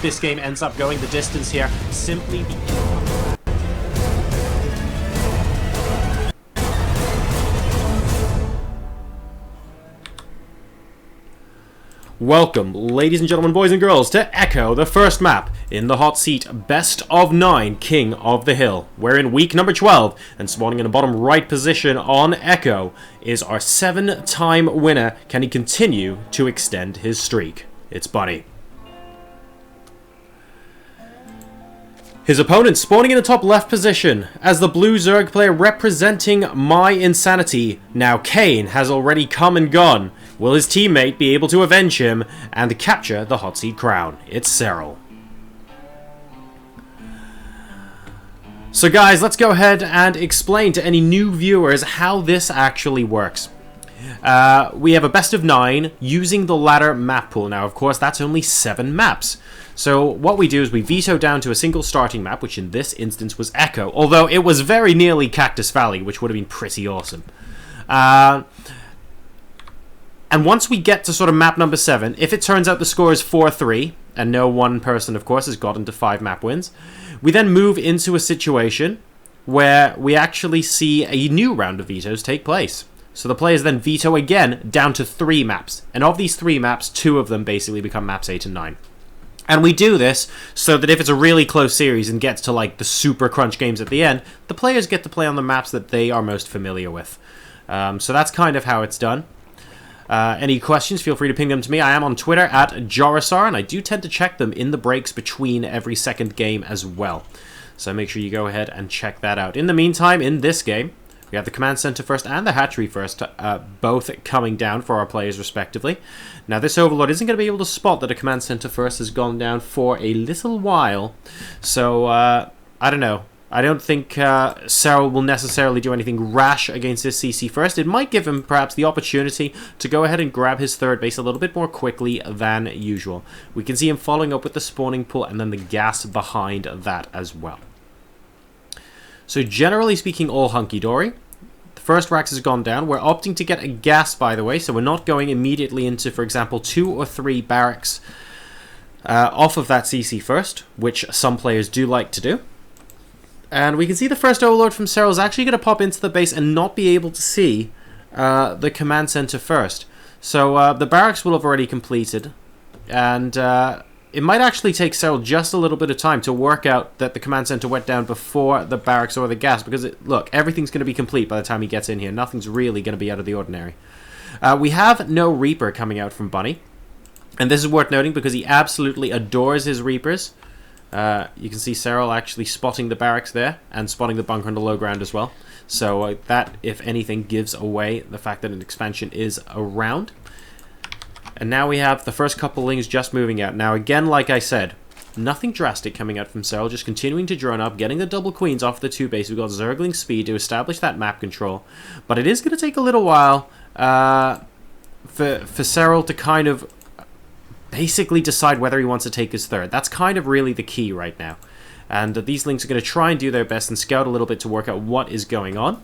this game ends up going the distance here, simply Welcome, ladies and gentlemen, boys and girls, to Echo, the first map in the hot seat Best of 9 King of the Hill. We're in week number 12, and spawning in the bottom right position on Echo is our 7-time winner. Can he continue to extend his streak? It's Bunny. His opponent spawning in the top left position as the blue Zerg player representing mYinsanity. Now Kane has already come and gone. Will his teammate be able to avenge him and capture the hot seat crown? It's Serral. So guys, let's go ahead and explain to any new viewers how this actually works. We have a best of 9 using the ladder map pool. Now, of course, that's only 7 maps. So what we do is we veto down to a single starting map, which in this instance was Echo, although it was very nearly Cactus Valley, which would have been pretty awesome. And once we get to sort of map number 7, if it turns out the score is 4-3, and no one person, of course, has gotten to 5 map wins, we then move into a situation where we actually see a new round of vetoes take place. So the players then veto again down to 3 maps. And of these 3 maps, 2 of them basically become maps 8 and 9. And we do this so that if it's a really close series and gets to like the super crunch games at the end, the players get to play on the maps that they are most familiar with. So that's kind of how it's done. Any questions, feel free to ping them to me. I am on Twitter at JoRoSaR, and I do tend to check them in the breaks between every second game as well. So make sure you go ahead and check that out. In the meantime, in this game, we have the command center first and the hatchery first, both coming down for our players respectively. Now this overlord isn't going to be able to spot that a command center first has gone down for a little while. So, I don't know. I don't think Serral will necessarily do anything rash against this CC first. It might give him perhaps the opportunity to go ahead and grab his third base a little bit more quickly than usual. We can see him following up with the spawning pool and then the gas behind that as well. So generally speaking, all hunky-dory. The first Rax has gone down. We're opting to get a gas, by the way, so we're not going immediately into, for example, 2 or 3 barracks off of that CC first, which some players do like to do. And we can see the first overlord from Serral is actually going to pop into the base and not be able to see the command center first. So the barracks will have already completed, and it might actually take Serral just a little bit of time to work out that the command center went down before the barracks or the gas, because, look, everything's going to be complete by the time he gets in here. Nothing's really going to be out of the ordinary. We have no Reaper coming out from Bunny, and this is worth noting because he absolutely adores his Reapers. You can see Serral actually spotting the barracks there and spotting the bunker on the low ground as well. So that, if anything, gives away the fact that an expansion is around. And now we have the first couple lings just moving out. Now again, like I said, nothing drastic coming out from Serral, just continuing to drone up, getting the double queens off the 2 base. We've got Zergling speed to establish that map control. But it is going to take a little while for Serral to kind of basically decide whether he wants to take his third. That's kind of really the key right now. And these lings are going to try and do their best and scout a little bit to work out what is going on.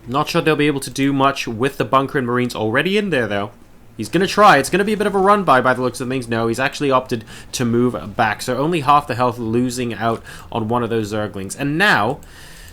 Not sure they'll be able to do much with the bunker and marines already in there, though. He's going to try. It's going to be a bit of a run-by the looks of things. No, he's actually opted to move back. So only half the health, losing out on one of those Zerglings. And now,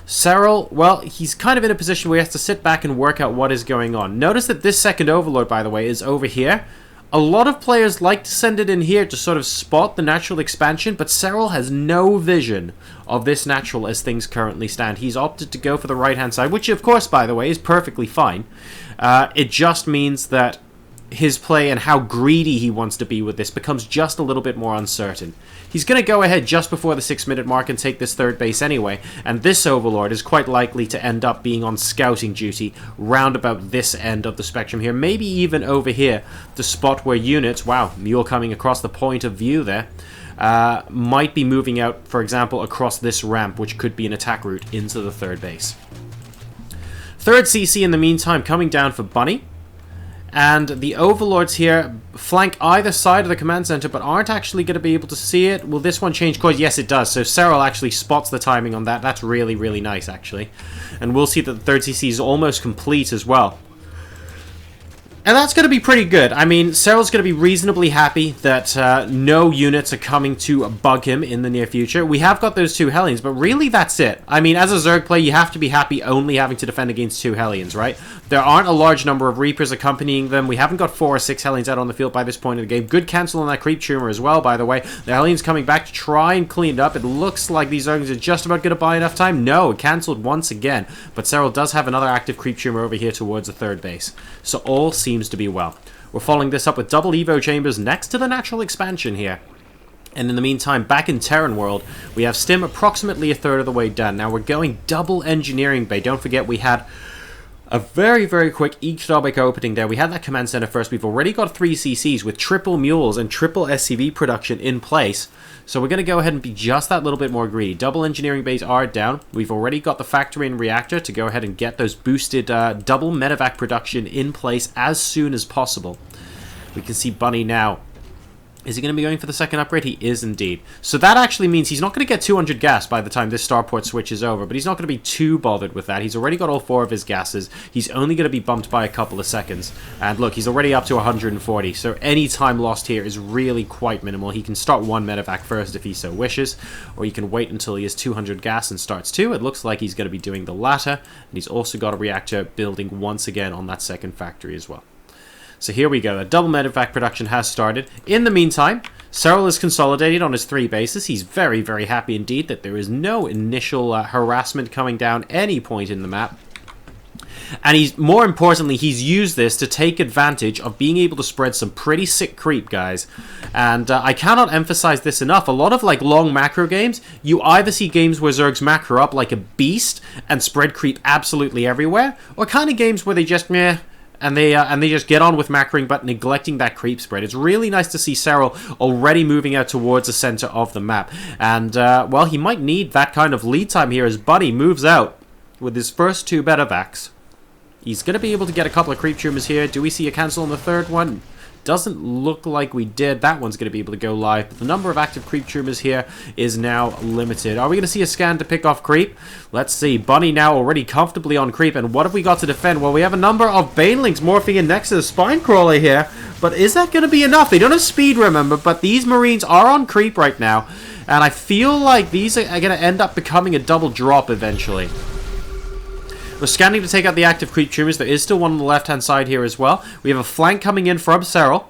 Serral, well, he's kind of in a position where he has to sit back and work out what is going on. Notice that this second overlord, by the way, is over here. A lot of players like to send it in here to sort of spot the natural expansion, but Serral has no vision of this natural as things currently stand. He's opted to go for the right-hand side, which, of course, by the way, is perfectly fine. It just means that his play and how greedy he wants to be with this becomes just a little bit more uncertain. He's going to go ahead just before the 6-minute mark and take this third base anyway, and this overlord is quite likely to end up being on scouting duty round about this end of the spectrum here, maybe even over here, the spot where units, wow, Mule coming across the point of view there, might be moving out, for example, across this ramp, which could be an attack route into the third base. Third CC in the meantime coming down for Bunny. And the overlords here flank either side of the command center, but aren't actually going to be able to see it. Will this one change course? Yes, it does. So Serral actually spots the timing on that. That's really, really nice, actually. And we'll see that the third CC is almost complete as well. And that's going to be pretty good. I mean, Serral's going to be reasonably happy that no units are coming to bug him in the near future. We have got those 2 Hellions, but really that's it. I mean, as a Zerg player, you have to be happy only having to defend against 2 Hellions, right? There aren't a large number of Reapers accompanying them. We haven't got 4 or 6 Hellions out on the field by this point in the game. Good cancel on that Creep Tumor as well, by the way. The Hellions coming back to try and clean it up. It looks like these Zergs are just about going to buy enough time. No, it cancelled once again. But Serral does have another active Creep Tumor over here towards the 3rd base. So all seems to be well. We're following this up with double Evo chambers next to the natural expansion here. And in the meantime, back in Terran world, we have Stim approximately a third of the way done. Now we're going double engineering bay. Don't forget we had a very, very quick economic opening there. We had that command center first. We've already got 3 CCs with triple mules and triple SCV production in place. So we're going to go ahead and be just that little bit more greedy. Double engineering bays are down. We've already got the factory and reactor to go ahead and get those boosted double medevac production in place as soon as possible. We can see Bunny now. Is he going to be going for the second upgrade? He is indeed. So that actually means he's not going to get 200 gas by the time this starport switches over, but he's not going to be too bothered with that. He's already got all 4 of his gases. He's only going to be bumped by a couple of seconds. And look, he's already up to 140, so any time lost here is really quite minimal. He can start 1 medevac first if he so wishes, or he can wait until he has 200 gas and starts 2. It looks like he's going to be doing the latter, and he's also got a reactor building once again on that second factory as well. So here we go. A double medevac production has started. In the meantime, Serral is consolidated on his 3 bases. He's very, very happy indeed that there is no initial harassment coming down any point in the map. And he's, more importantly, he's used this to take advantage of being able to spread some pretty sick creep, guys. And I cannot emphasize this enough. A lot of like long macro games, you either see games where Zergs macro up like a beast and spread creep absolutely everywhere, or kind of games where they just meh. And they just get on with macroing, but neglecting that creep spread. It's really nice to see Serral already moving out towards the center of the map. And, well, he might need that kind of lead time here as Bunny moves out with his first 2 medevacs. He's going to be able to get a couple of creep tumors here. Do we see a cancel on the 3rd one? Doesn't look like we did. That one's going to be able to go live. But the number of active creep tumors here is now limited. Are we going to see a scan to pick off creep? Let's see. Bunny now already comfortably on creep. And what have we got to defend? Well, we have a number of Banelings morphing in next to the spine crawler here. But is that going to be enough? They don't have speed, remember. But these Marines are on creep right now. And I feel like these are going to end up becoming a double drop eventually. We're scanning to take out the active creep tumors. There is still one on the left-hand side here as well. We have a flank coming in from Serral.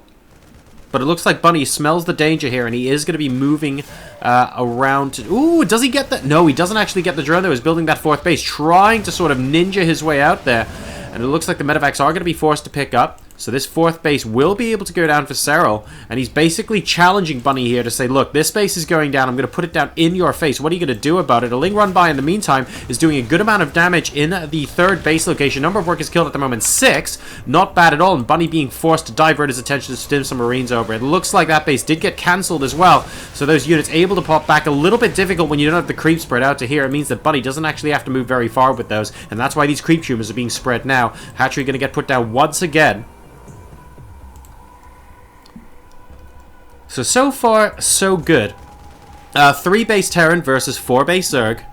But it looks like Bunny smells the danger here, and he is going to be moving around. Ooh, does he get that? No, he doesn't actually get the drone that was building that 4th base, trying to sort of ninja his way out there. And it looks like the medevacs are going to be forced to pick up. So this 4th base will be able to go down for Serral. And he's basically challenging Bunny here to say, look, this base is going down. I'm going to put it down in your face. What are you going to do about it? A Ling Run By, in the meantime, is doing a good amount of damage in the 3rd base location. Number of workers killed at the moment, 6. Not bad at all. And Bunny being forced to divert his attention to stim some Marines over. It looks like that base did get cancelled as well. So those units able to pop back. A little bit difficult when you don't have the creep spread out to here. It means that Bunny doesn't actually have to move very far with those. And that's why these creep tumors are being spread now. Hatchery going to get put down once again. So far, so good. 3 base Terran versus 4 base Zerg.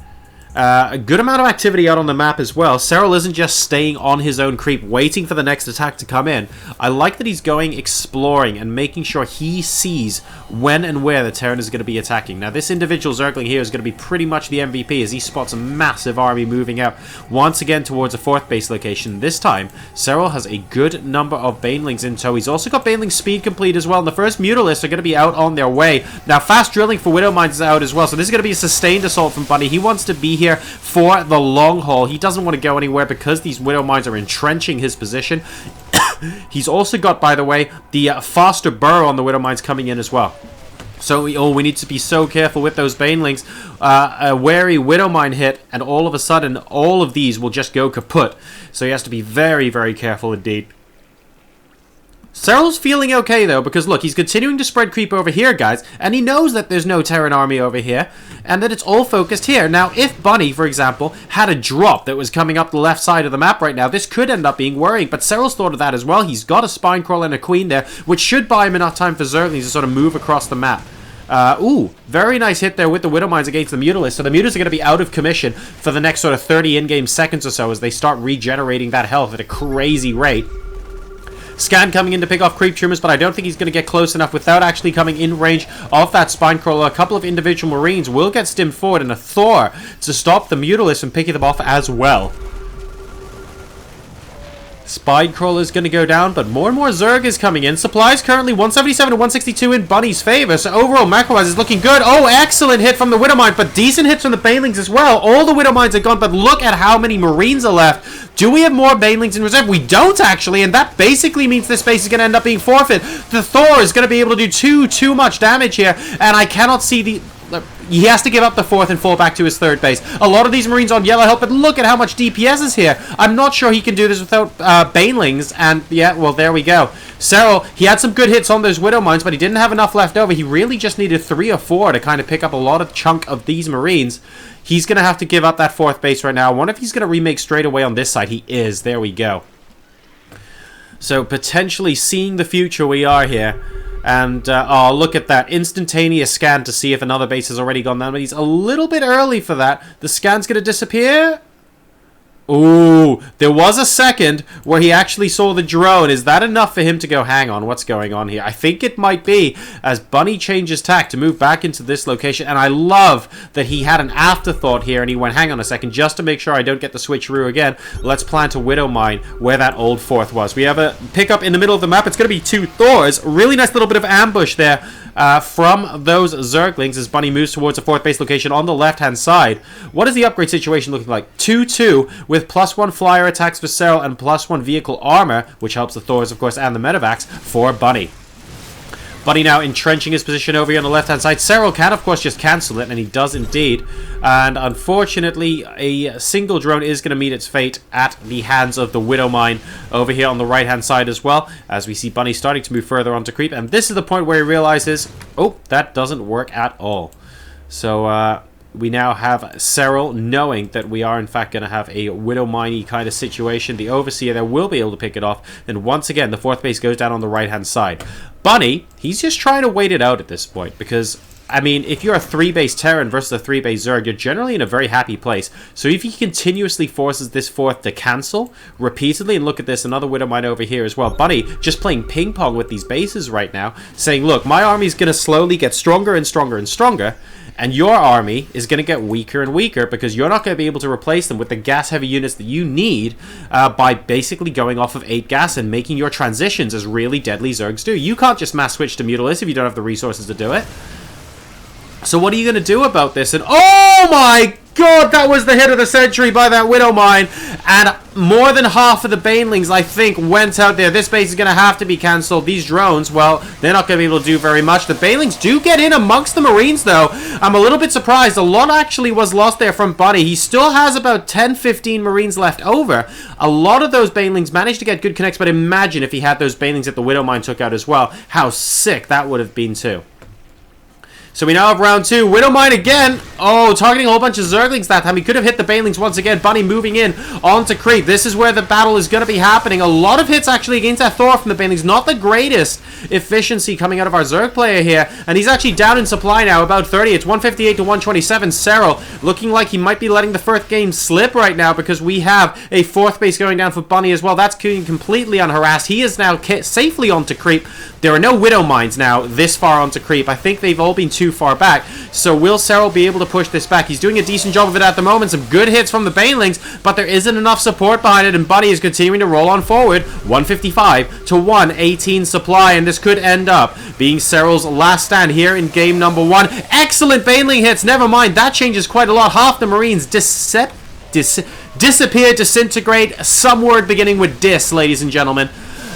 A good amount of activity out on the map as well. Serral isn't just staying on his own creep, waiting for the next attack to come in. I like that he's going exploring and making sure he sees when and where the Terran is going to be attacking. Now, this individual Zergling here is going to be pretty much the MVP as he spots a massive army moving out once again towards a 4th base location. This time, Serral has a good number of Banelings in tow. He's also got Baneling speed complete as well, and the first Mutalisks are going to be out on their way. Now, fast drilling for Widow Mines is out as well, so this is going to be a sustained assault from Bunny. He wants to be here for the long haul. He doesn't want to go anywhere because these Widow Mines are entrenching his position. He's also got, by the way, the faster burrow on the Widow Mines coming in as well. So we need to be so careful with those Banelings. A wary Widow Mine hit, and all of a sudden, all of these will just go kaput. So he has to be very, very careful indeed. Serral's feeling okay, though, because, look, he's continuing to spread creep over here, guys, and he knows that there's no Terran army over here, and that it's all focused here. Now, if Bunny, for example, had a drop that was coming up the left side of the map right now, this could end up being worrying, but Serral's thought of that as well. He's got a Spine Crawler and a Queen there, which should buy him enough time for Zerglings to sort of move across the map. Ooh, very nice hit there with the Widow Mines against the Mutalisks. So the Mutalisks are going to be out of commission for the next sort of 30 in-game seconds or so as they start regenerating that health at a crazy rate. Scan coming in to pick off creep tumors, but I don't think he's going to get close enough without actually coming in range of that spine crawler. A couple of individual Marines will get stimmed forward, and a Thor to stop the Mutalisk from picking them off as well. Spine crawler is going to go down, but more and more Zerg is coming in. Supplies currently 177 to 162 in Bunny's favor, so overall macro-wise is looking good. Oh, excellent hit from the Widowmine, but decent hits from the Banelings as well. All the Widowmines are gone, but look at how many Marines are left. Do we have more Banelings in reserve? We don't, actually, and that basically means this base is going to end up being forfeit. The Thor is going to be able to do too much damage here, and I cannot see the... He has to give up the 4th and fall back to his 3rd base. A lot of these Marines on yellow help, but look at how much DPS is here. I'm not sure he can do this without Banelings, and yeah, well, there we go. Serral, he had some good hits on those Widow Mines, but he didn't have enough left over. He really just needed 3 or 4 to kind of pick up a lot of chunk of these Marines. He's going to have to give up that 4th base right now. I wonder if he's going to remake straight away on this side. He is. There we go. So, potentially seeing the future we are here. And, oh, look at that. Instantaneous scan to see if another base has already gone down. But he's a little bit early for that. The scan's going to disappear. Ooh, there was a second where he actually saw the drone. Is that enough for him to go, hang on, what's going on here? I think it might be, as Bunny changes tack to move back into this location. And I love that he had an afterthought here, and he went, hang on a second, just to make sure I don't get the switcheroo again, let's plant a Widow Mine where that old 4th was. We have a pickup in the middle of the map. It's going to be 2 Thors. Really nice little bit of ambush there from those Zerglings as Bunny moves towards a 4th base location on the left-hand side. What is the upgrade situation looking like? 2-2 with +1 flyer attacks for Serral and +1 vehicle armor, which helps the Thors, of course, and the Medivacs for Bunny. Bunny now entrenching his position over here on the left-hand side. Serral can, of course, just cancel it, and he does indeed. And unfortunately, a single drone is going to meet its fate at the hands of the Widow Mine over here on the right-hand side as well, as we see Bunny starting to move further onto creep. And this is the point where he realizes, oh, that doesn't work at all. So, we now have Serral knowing that we are in fact going to have a Widow Mine-y kind of situation. The Overseer there will be able to pick it off. And once again, the 4th base goes down on the right-hand side. Bunny, he's just trying to wait it out at this point because, I mean, if you're a 3-base Terran versus a 3-base Zerg, you're generally in a very happy place. So if he continuously forces this 4th to cancel repeatedly, and look at this, another Widow Mine over here as well. Bunny just playing ping pong with these bases right now, saying, look, my army's going to slowly get stronger and stronger and stronger, and your army is going to get weaker and weaker because you're not going to be able to replace them with the gas-heavy units that you need by basically going off of 8 gas and making your transitions as really deadly Zergs do. You can't just mass switch to Mutalisk if you don't have the resources to do it. So what are you going to do about this? And oh my god, that was the hit of the century by that Widow Mine. And more than half of the Banelings, I think, went out there. This base is going to have to be cancelled. These drones, well, they're not going to be able to do very much. The Banelings do get in amongst the Marines, though. I'm a little bit surprised. A lot actually was lost there from Bunny. He still has about 10-15 Marines left over. A lot of those Banelings managed to get good connects, but imagine if he had those Banelings that the Widow Mine took out as well. How sick that would have been, too. So we now have round 2. Widow Mine again. Oh, targeting a whole bunch of Zerglings that time. He could have hit the Banelings once again. Bunny moving in onto creep. This is where the battle is going to be happening. A lot of hits actually against that Thor from the Banelings. Not the greatest efficiency coming out of our Zerg player here. And he's actually down in supply now, about 30. It's 158 to 127. Serral looking like he might be letting the 1st game slip right now because we have a 4th base going down for Bunny as well. That's completely unharassed. He is now safely onto creep. There are no Widow Mines now this far onto creep. I think they've all been too far back. So will Serral be able to push this back? He's doing a decent job of it at the moment. Some good hits from the Banelings, but there isn't enough support behind it, and Bunny is continuing to roll on forward. 155 to 118 supply, and this could end up being Serral's last stand here in game number 1. Excellent Baneling hits. Never mind, that changes quite a lot. Half the Marines disappear, disintegrate, some word beginning with dis, ladies and gentlemen.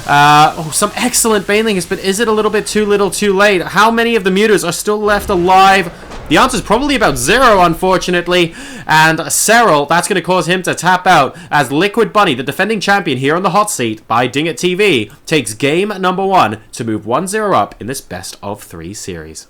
Some excellent Baneling hits, but is it a little bit too little too late? How many of the Mutas are still left alive? The answer is probably about 0, unfortunately. And Serral, that's going to cause him to tap out as Liquid Bunny, the defending champion here on the hot seat by Ding It TV, takes game number 1 to move 1-0 up in this best of 3 series.